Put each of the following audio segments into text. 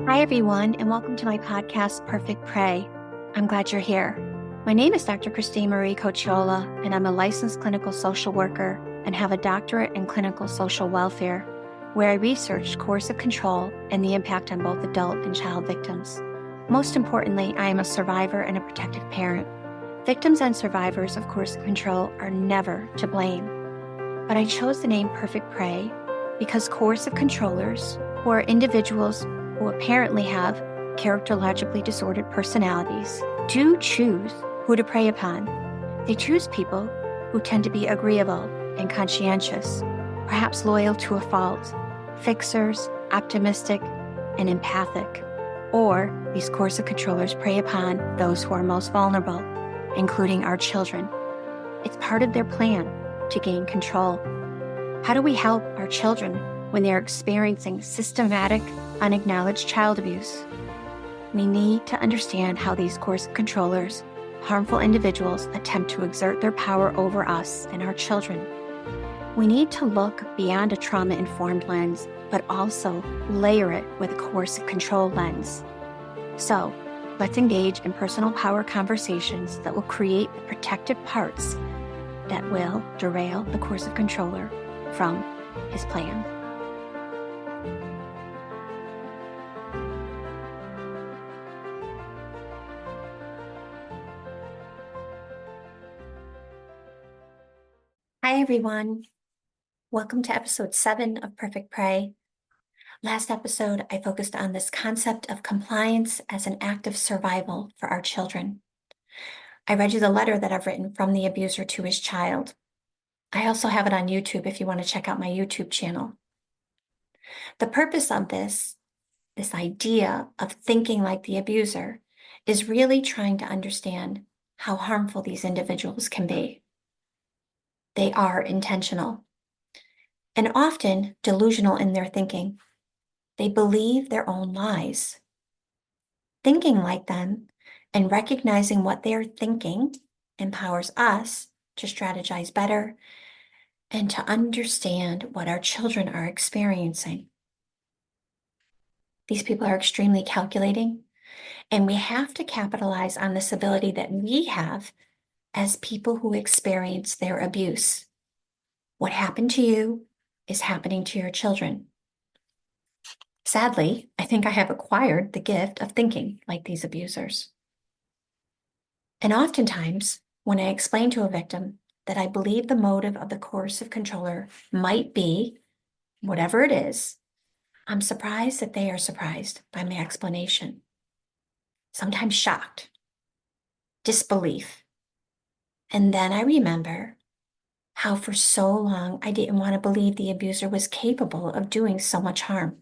Hi, everyone, and welcome to my podcast, Perfect Prey. I'm glad you're here. My name is Dr. Christine Marie Cocciola, and I'm a licensed clinical social worker and have a doctorate in clinical social welfare, where I researched coercive control and the impact on both adult and child victims. Most importantly, I am a survivor and a protective parent. Victims and survivors of coercive control are never to blame. But I chose the name Perfect Prey because coercive controllers, who are individuals who apparently have characterologically disordered personalities, do choose who to prey upon. They choose people who tend to be agreeable and conscientious, perhaps loyal to a fault, fixers, optimistic, and empathic. Or these coercive controllers prey upon those who are most vulnerable, including our children. It's part of their plan to gain control. How do we help our children when they're experiencing systematic, unacknowledged child abuse? We need to understand how these coercive controllers, harmful individuals, attempt to exert their power over us and our children. We need to look beyond a trauma-informed lens, but also layer it with a coercive control lens. So, let's engage in personal power conversations that will create the protective parts that will derail the coercive controller from his plan. Hi, everyone. Welcome to episode 7 of Perfect Prey. Last episode, I focused on this concept of compliance as an act of survival for our children. I read you the letter that I've written from the abuser to his child. I also have it on YouTube if you want to check out my YouTube channel. The purpose of this idea of thinking like the abuser, is really trying to understand how harmful these individuals can be. They are intentional and often delusional in their thinking. They believe their own lies. Thinking like them and recognizing what they're thinking empowers us to strategize better and to understand what our children are experiencing. These people are extremely calculating, and we have to capitalize on this ability that we have as people who experience their abuse. What happened to you is happening to your children. Sadly, I think I have acquired the gift of thinking like these abusers. And oftentimes, when I explain to a victim that I believe the motive of the coercive controller might be whatever it is, I'm surprised that they are surprised by my explanation. Sometimes shocked, disbelief. And then I remember how for so long I didn't want to believe the abuser was capable of doing so much harm.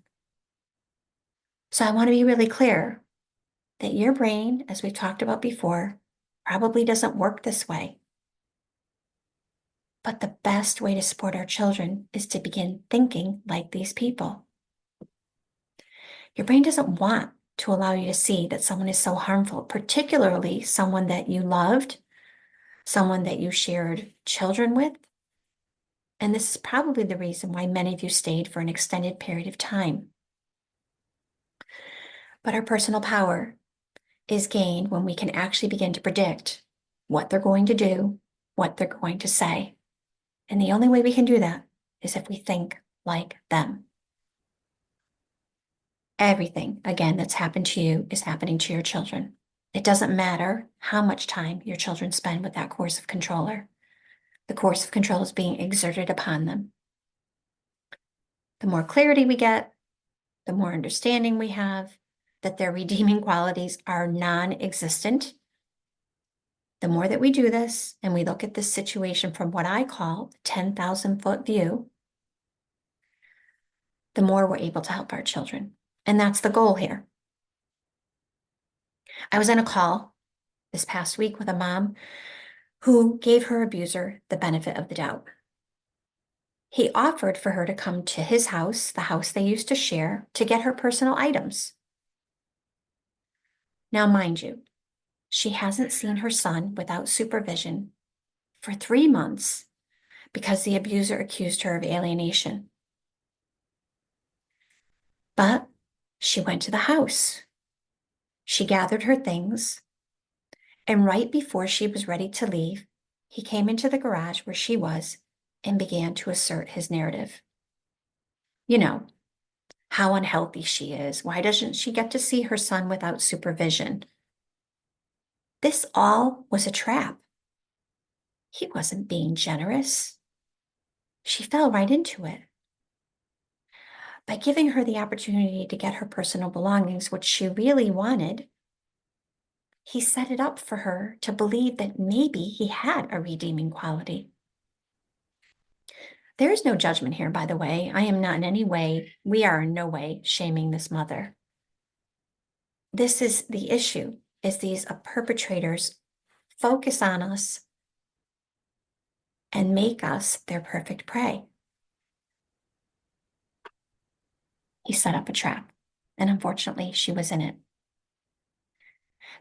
So I want to be really clear that your brain, as we've talked about before, probably doesn't work this way. But the best way to support our children is to begin thinking like these people. Your brain doesn't want to allow you to see that someone is so harmful, particularly someone that you loved, someone that you shared children with. And this is probably the reason why many of you stayed for an extended period of time. But our personal power is gained when we can actually begin to predict what they're going to do, what they're going to say. And the only way we can do that is if we think like them. Everything, again, that's happened to you is happening to your children. It doesn't matter how much time your children spend with that coercive controller. The coercive control is being exerted upon them. The more clarity we get, the more understanding we have that their redeeming qualities are non-existent. The more that we do this and we look at this situation from what I call the 10,000-foot view, the more we're able to help our children. And that's the goal here. I was on a call this past week with a mom who gave her abuser the benefit of the doubt. He offered for her to come to his house, the house they used to share, to get her personal items. Now, mind you, she hasn't seen her son without supervision for 3 months because the abuser accused her of alienation. But She went to the house. She gathered her things. And right before she was ready to leave, he came into the garage where she was and began to assert his narrative. You know, how unhealthy she is. Why doesn't she get to see her son without supervision? This all was a trap. He wasn't being generous. She fell right into it. By giving her the opportunity to get her personal belongings, which she really wanted, he set it up for her to believe that maybe he had a redeeming quality. There is no judgment here, by the way. I am not in any way, we are in no way shaming this mother. This is the issue, is these perpetrators focus on us and make us their perfect prey. He set up a trap, and unfortunately, she was in it.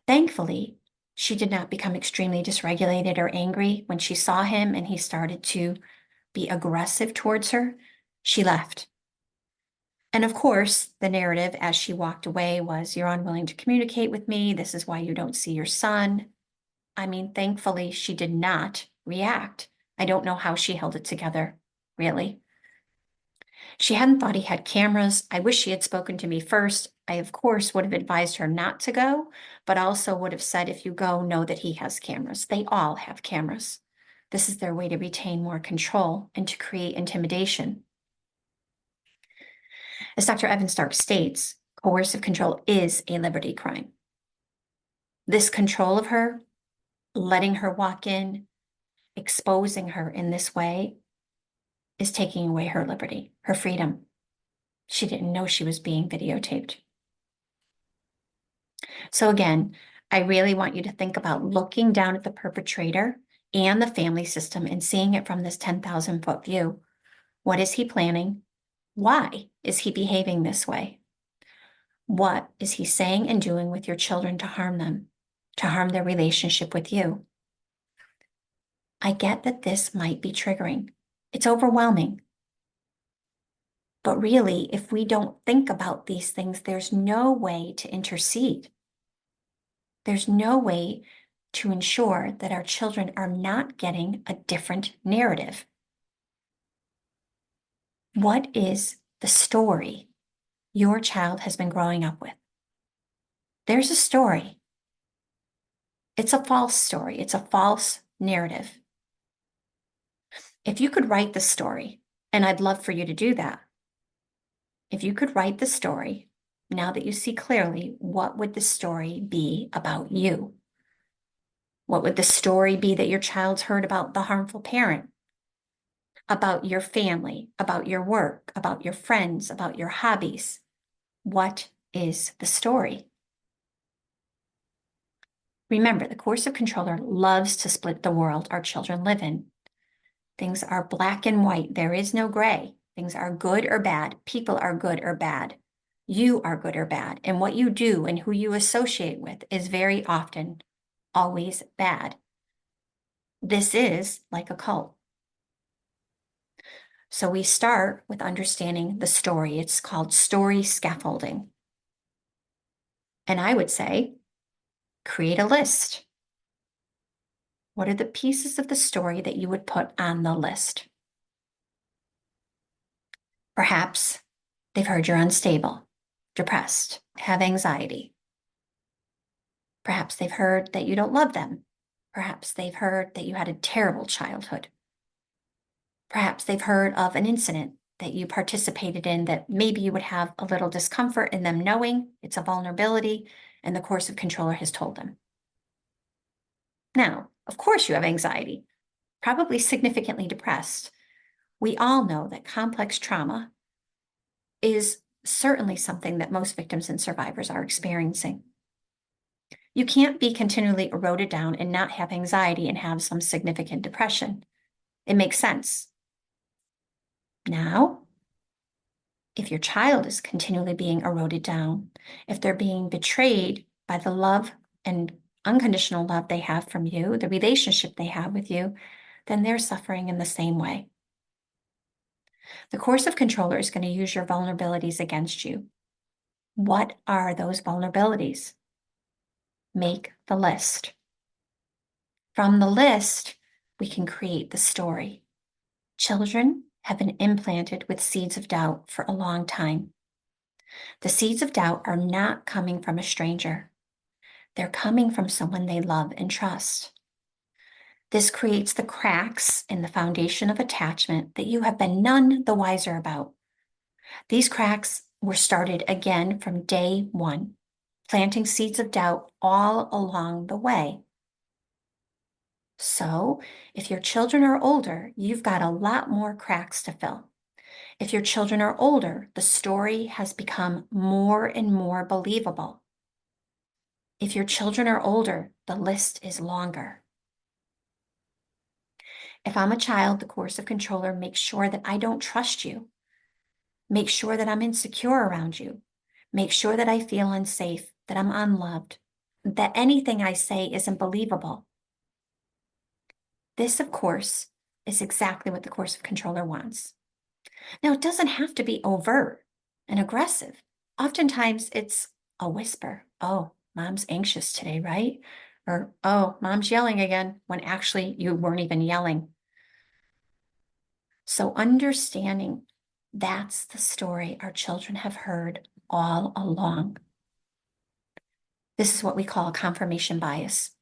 Thankfully, she did not become extremely dysregulated or angry when she saw him and he started to be aggressive towards her. She left. And of course, the narrative as she walked away was, "You're unwilling to communicate with me. This is why you don't see your son." I mean, thankfully, she did not react. I don't know how she held it together, really. She hadn't thought he had cameras. I wish she had spoken to me first. I, of course, would have advised her not to go, but also would have said, if you go, know that he has cameras. They all have cameras. This is their way to retain more control and to create intimidation. As Dr. Evan Stark states, coercive control is a liberty crime. This control of her, letting her walk in, exposing her in this way, is taking away her liberty, her freedom. She didn't know she was being videotaped. So again, I really want you to think about looking down at the perpetrator and the family system and seeing it from this 10,000-foot view. What is he planning? Why is he behaving this way? What is he saying and doing with your children to harm them, to harm their relationship with you? I get that this might be triggering. It's overwhelming. But really, if we don't think about these things, there's no way to intercede. There's no way to ensure that our children are not getting a different narrative. What is the story your child has been growing up with? There's a story. It's a false story. It's a false narrative. If you could write the story, and I'd love for you to do that, if you could write the story, now that you see clearly, what would the story be about you? What would the story be that your child's heard about the harmful parent, about your family, about your work, about your friends, about your hobbies? What is the story? Remember, the coercive controller loves to split the world our children live in. Things are black and white. There is no gray. Things are good or bad. People are good or bad. You are good or bad. And what you do and who you associate with is very often always bad. This is like a cult. So we start with understanding the story. It's called story scaffolding. And I would say, create a list. What are the pieces of the story that you would put on the list? Perhaps they've heard you're unstable, depressed, have anxiety. Perhaps they've heard that you don't love them. Perhaps they've heard that you had a terrible childhood. Perhaps they've heard of an incident that you participated in that maybe you would have a little discomfort in them knowing it's a vulnerability and the coercive controller has told them. Now, of course you have anxiety, probably significantly depressed. We all know that complex trauma is certainly something that most victims and survivors are experiencing. You can't be continually eroded down and not have anxiety and have some significant depression. It makes sense. Now, if your child is continually being eroded down, if they're being betrayed by the love and unconditional love they have from you, the relationship they have with you, then they're suffering in the same way. The coercive controller is going to use your vulnerabilities against you. What are those vulnerabilities? Make the list. From the list, we can create the story. Children have been implanted with seeds of doubt for a long time. The seeds of doubt are not coming from a stranger. They're coming from someone they love and trust. This creates the cracks in the foundation of attachment that you have been none the wiser about. These cracks were started again from day one, planting seeds of doubt all along the way. So, if your children are older, you've got a lot more cracks to fill. If your children are older, the story has become more and more believable. If your children are older, the list is longer. If I'm a child, the coercive controller makes sure that I don't trust you. Make sure that I'm insecure around you. Make sure that I feel unsafe, that I'm unloved, that anything I say isn't believable. This, of course, is exactly what the coercive controller wants. Now, it doesn't have to be overt and aggressive. Oftentimes, it's a whisper. Oh, mom's anxious today, right? Or, oh, mom's yelling again, when actually you weren't even yelling. So understanding that's the story our children have heard all along. This is what we call confirmation bias.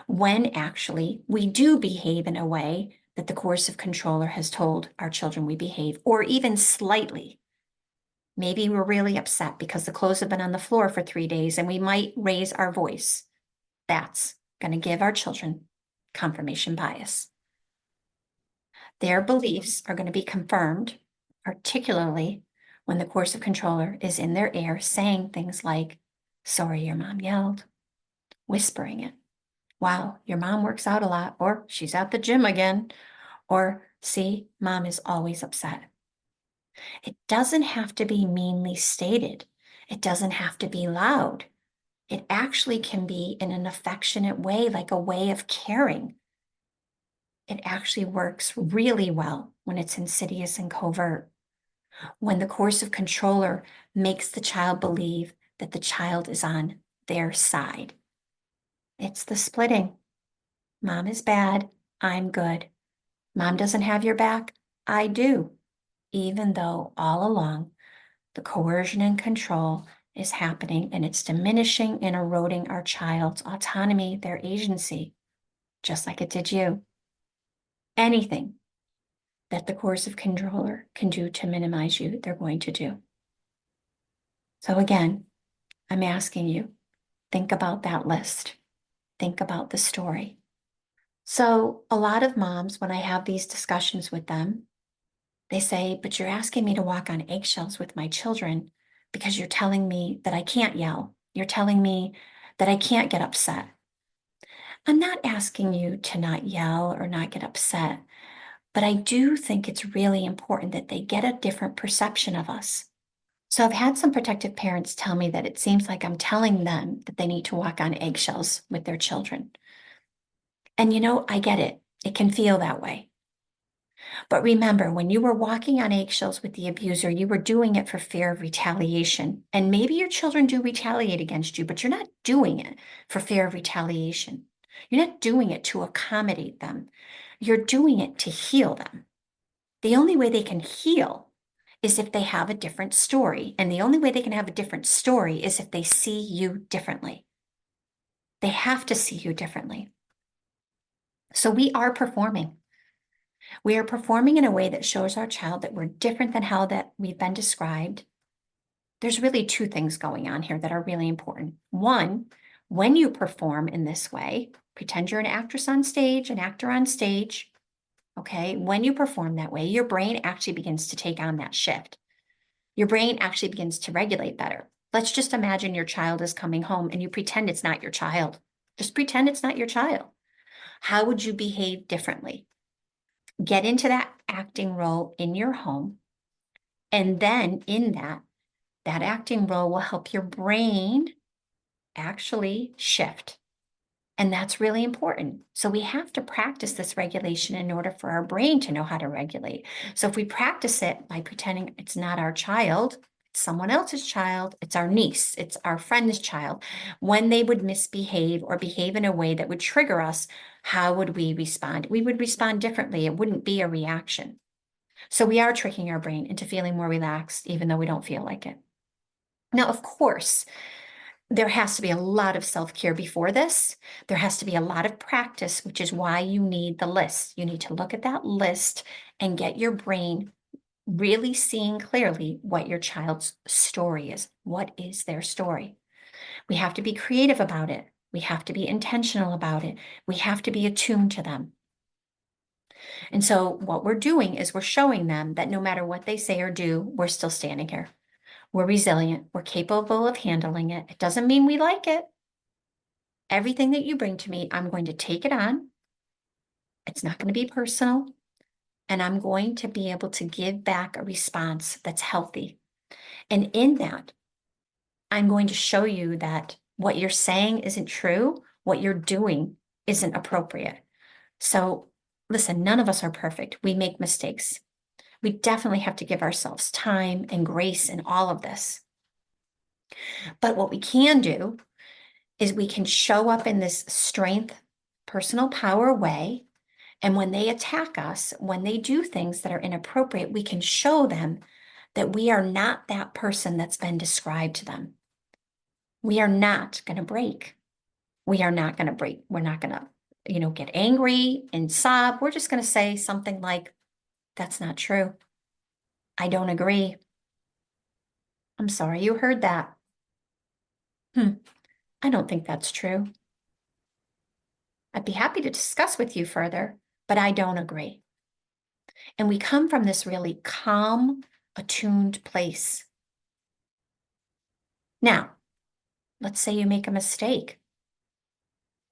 When actually we do behave in a way that the coercive controller has told our children we behave, or even slightly. Maybe we're really upset because the clothes have been on the floor for 3 days and we might raise our voice. That's going to give our children confirmation bias. Their beliefs are going to be confirmed, particularly when the coercive controller is in their ear saying things like, sorry, your mom yelled, whispering it. Wow, your mom works out a lot, or she's at the gym again, or see, mom is always upset. It doesn't have to be meanly stated. It doesn't have to be loud. It actually can be in an affectionate way, like a way of caring. It actually works really well when it's insidious and covert. When the coercive controller makes the child believe that the child is on their side. It's the splitting. Mom is bad, I'm good. Mom doesn't have your back, I do. Even though all along the coercion and control is happening and it's diminishing and eroding our child's autonomy, their agency, just like it did you. Anything that the coercive controller can do to minimize you, they're going to do. So again, I'm asking you, think about that list. Think about the story. So a lot of moms, when I have these discussions with them, they say, but you're asking me to walk on eggshells with my children because you're telling me that I can't yell. You're telling me that I can't get upset. I'm not asking you to not yell or not get upset, but I do think it's really important that they get a different perception of us. So I've had some protective parents tell me that it seems like I'm telling them that they need to walk on eggshells with their children. And I get it. It can feel that way. But remember, when you were walking on eggshells with the abuser, you were doing it for fear of retaliation. And maybe your children do retaliate against you, but you're not doing it for fear of retaliation. You're not doing it to accommodate them. You're doing it to heal them. The only way they can heal is if they have a different story. And the only way they can have a different story is if they see you differently. They have to see you differently. So we are performing. We are performing in a way that shows our child that we're different than how that we've been described. There's really two things going on here that are really important. One, when you perform in this way, pretend you're an actress on stage, an actor on stage, okay? When you perform that way, your brain actually begins to take on that shift. Your brain actually begins to regulate better. Let's just imagine your child is coming home and you pretend it's not your child. Just pretend it's not your child. How would you behave differently? Get into that acting role in your home. And then in that acting role will help your brain actually shift. And that's really important. So we have to practice this regulation in order for our brain to know how to regulate. So if we practice it by pretending it's not our child, someone else's child, it's our niece, it's our friend's child, when they would misbehave or behave in a way that would trigger us, how would we respond? We would respond differently. It wouldn't be a reaction. So we are tricking our brain into feeling more relaxed, even though we don't feel like it. Now, of course, there has to be a lot of self-care before this. There has to be a lot of practice, which is why you need the list. You need to look at that list and get your brain really seeing clearly what your child's story is. What is their story? We have to be creative about it. We have to be intentional about it. We have to be attuned to them. And so what we're doing is we're showing them that no matter what they say or do, we're still standing here. We're resilient. We're capable of handling it. It doesn't mean we like it. Everything that you bring to me, I'm going to take it on. It's not going to be personal. And I'm going to be able to give back a response that's healthy. And in that, I'm going to show you that what you're saying isn't true. What you're doing isn't appropriate. So listen, none of us are perfect. We make mistakes. We definitely have to give ourselves time and grace in all of this. But what we can do is we can show up in this strength, personal power way. And when they attack us, when they do things that are inappropriate, we can show them that we are not that person that's been described to them. We are not going to break. We are not going to break. We're not going to, get angry and sob. We're just going to say something like, that's not true. I don't agree. I'm sorry you heard that. I don't think that's true. I'd be happy to discuss with you further, but I don't agree. And we come from this really calm, attuned place. Now, let's say you make a mistake.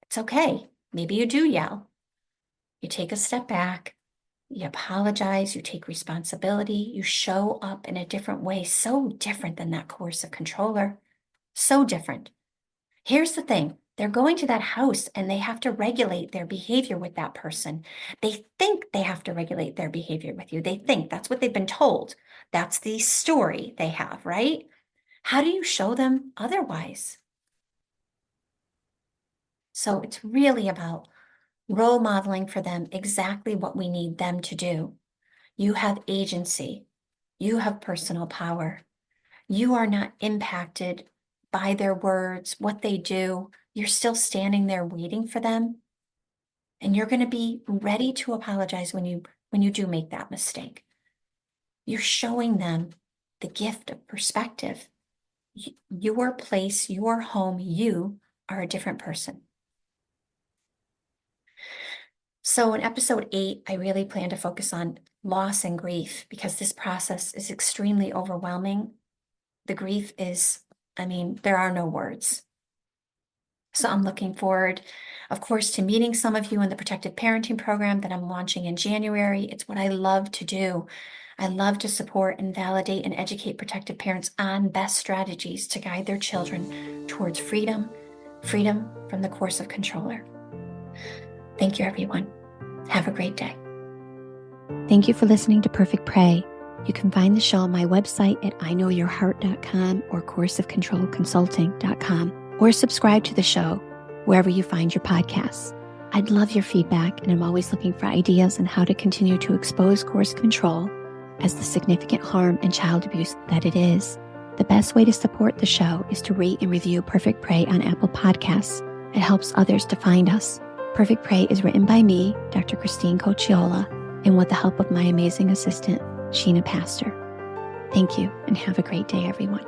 It's okay. Maybe you do yell. You take a step back. You apologize. You take responsibility. You show up in a different way, so different than that coercive controller. So different. Here's the thing. They're going to that house and they have to regulate their behavior with that person. They think they have to regulate their behavior with you. They think that's what they've been told. That's the story they have, right? How do you show them otherwise? So it's really about role modeling for them exactly what we need them to do. You have agency. You have personal power. You are not impacted by their words, what they do. You're still standing there waiting for them. And you're going to be ready to apologize when you do make that mistake. You're showing them the gift of perspective. Your place, your home, you are a different person. So in episode 8, I really plan to focus on loss and grief because this process is extremely overwhelming. The grief is, there are no words. So I'm looking forward, of course, to meeting some of you in the Protective Parenting Program that I'm launching in January. It's what I love to do. I love to support and validate and educate protective parents on best strategies to guide their children towards freedom from the coercive controller. Thank you, everyone. Have a great day. Thank you for listening to Perfect Prey. You can find the show on my website at iknowyourheart.com or coercivecontrolconsulting.com, or subscribe to the show wherever you find your podcasts. I'd love your feedback, and I'm always looking for ideas on how to continue to expose coercive control as the significant harm and child abuse that it is. The best way to support the show is to rate and review Perfect Prey on Apple Podcasts. It helps others to find us. Perfect Prey is written by me, Dr. Christine Cocciola, and with the help of my amazing assistant, Sheena Pastor. Thank you, and have a great day, everyone.